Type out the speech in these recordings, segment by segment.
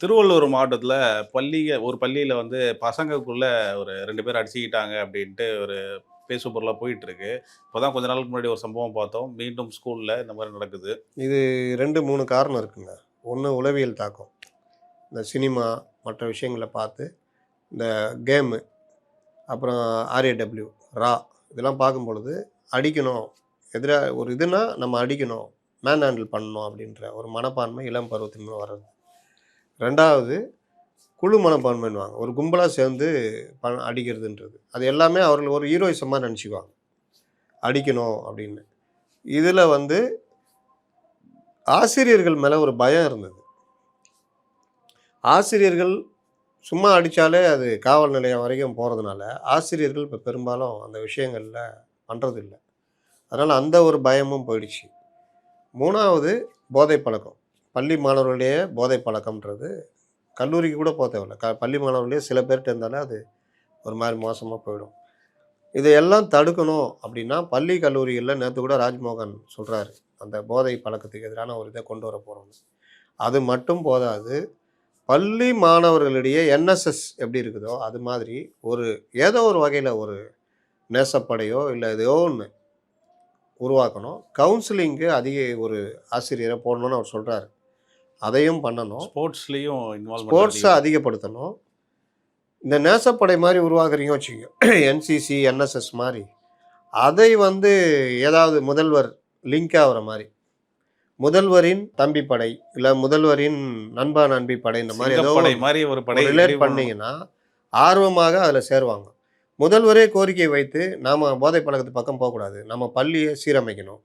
திருவள்ளூர் மாவட்டத்தில ஒரு பள்ளியில வந்து பசங்கக்குள்ள ஒரு 2 பேர் அடிச்சுக்கிட்டாங்க அப்படின்ட்டு ஒரு பேசு பொருளா போயிட்டுருக்கு. இப்பதான் கொஞ்ச நாளுக்கு முன்னாடி ஒரு சம்பவம் பார்த்தோம். மீண்டும் ஸ்கூல்ல இந்த மாரி நடக்குது. இது 2, 3 காரணம் இருக்குங்க. ஒண்ணு உளவியல் தாக்கம். இந்த சினிமா, மற்ற விஷயங்கள பார்த்து, இந்த கேமு, அப்புறம் RAW, ரா இதெல்லாம் பார்க்கும்பொழுது, அடிக்கணும். ஒரு இதுன்னா நம்ம அடிக்கணும். மேன் ஹேண்டில் பண்ணணும் அப்படின்ற ஒரு மனப்பான்மை இளம் பருவத்தின் வர்றது. 2வது குழு மனப்பான்மைன்னுவாங்க. ஒரு கும்பலா சேர்ந்து அடிக்கிறதுன்றது. அது எல்லாமே அவர்கள் ஒரு ஹீரோயிசமா நெனச்சுக்குவாங்க. அடிக்கணும் அப்படின்னு. இதுல வந்து ஆசிரியர்கள் மேல ஒரு பயம் இருந்தது. ஆசிரியர்கள் சும்மா அடிச்சாலே அது காவல் நிலையம் வரைக்கும் போறதுனால, ஆசிரியர்கள் இப்ப பெரும்பாலும் அந்த விஷயங்கள்ல பண்றதில்ல. அதனால அந்த ஒரு பயமும் போயிடுச்சு. 3வது போதை பழக்கம். பள்ளி மாணவர்களிடையே போதை பழக்கம்ன்றது கல்லூரிக்கு கூட தேவையில்ல. பள்ளி மாணவர்களே சில பேர்ட்ட இருந்தாலே அது ஒரு மாரி மோசமா போயிடும். இதையெல்லாம் தடுக்கணும் அப்படின்னா, பள்ளி கல்லூரிகள்ல நேத்து கூட ராஜ்மோகன் சொல்றாரு. அந்த போதை பழக்கத்துக்கு எதிரான ஒரு இத கொண்டு வர போறோம்ன்னு. அது மட்டும் போதாது. பள்ளி மாணவர்களிடையே NSS எப்படி இருக்குதோ, அது மாதிரி ஒரு ஏதோ ஒரு வகையில ஒரு நேசப்படையோ, இல்ல ஏதோ ஒண்ணு உருவாக்கணும். கவுன்சிலிங்க்கு அதிக ஒரு ஆசிரியர போடணும்னு அவர் சொல்றாரு. அதையும் பண்ணணும். ஸ்போர்ட்ஸ்லயும் இன்வால்வ்மென்ட் ஸ்போர்ட்ஸ அதிகப்படுத்தணும். அதிகப்படுத்தணும். இந்த நேசப்படை மாரி உருவாக்குறீங்க வச்சுக்கங்க. NCC, NSS மாரி. அதை வந்து ஏதாவது முதல்வர் லிங்க் ஆகுற மாரி. முதல்வரின் தம்பி படை, இல்ல முதல்வரின் நண்பா நண்பி படை இந்த மாரி ஏதோ சிங்கப்படை ஒண்ணு மாரி ஒரு படை ரெடி ரிலேட் பண்ணணும். பண்ணீங்கன்னா, ஆர்வமாக அதில சேருவாங்க. முதல்வரே கோரிக்கை வைத்து, நாம போதை பழக்கத்து பக்கம் போக்கூடாது. நம்ம பள்ளிய சீரமைக்கணும்.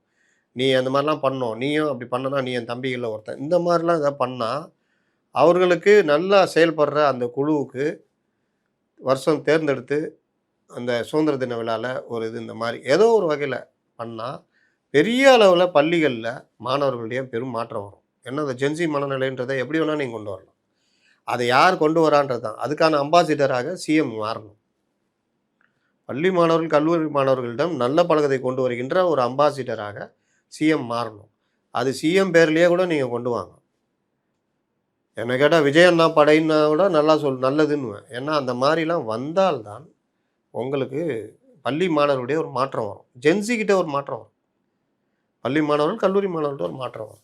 நீ அந்த மாரிலாம் பண்ணணும். நீயும் அப்படி பண்ணனா, நீ என் தம்பிகள்ல ஒருத்தன். இந்த மாரிலாம் எதாவது பண்ணா, அவர்களுக்கு நல்லா செயல்படுற அந்த குழுவுக்கு வருஷம் தேர்ந்தெடுத்து, அந்த சுதந்திர தின விழால ஒரு இது இந்த மாரி ஏதோ ஒரு வகையில பண்ணா, பெரிய அளவுல பள்ளிகள்ல மாணவர்களிடையே பெரும் மாற்றம் வரும். ஏன்னா, அந்த ஜென்ஸி மனநிலைன்றத எப்படி வேணா நீங்க கொண்டு வரலாம். அத யார் கொண்டு வரான்றது தான். அதுக்கான அம்பாசிடராக சிஎம் மாறணும். பள்ளி மாணவர்கள், கல்லூரி மாணவர்களிடம் நல்ல பழக்கத்தை கொண்டு வருகின்ற ஒரு அம்பாசிடராக சிஎம் மாறணும். அது சிஎம் பேர்லயே கூட நீங்க கொண்டு வாங்க. என்ன கேட்டா விஜய் அண்ணா படைன்னா கூட நல்லதுன்னுவேன். ஏன்னா, அந்த மாரிலாம் வந்தால் தான் உங்களுக்கு பள்ளி மாணவர்களுடைய ஒரு மாற்றம் வரும். ஜென்ஸி கிட்ட ஒரு மாற்றம் வரும். பள்ளி மாணவர்கள், கல்லூரி மாணவர்கள்ட்ட ஒரு மாற்றம் வரும்.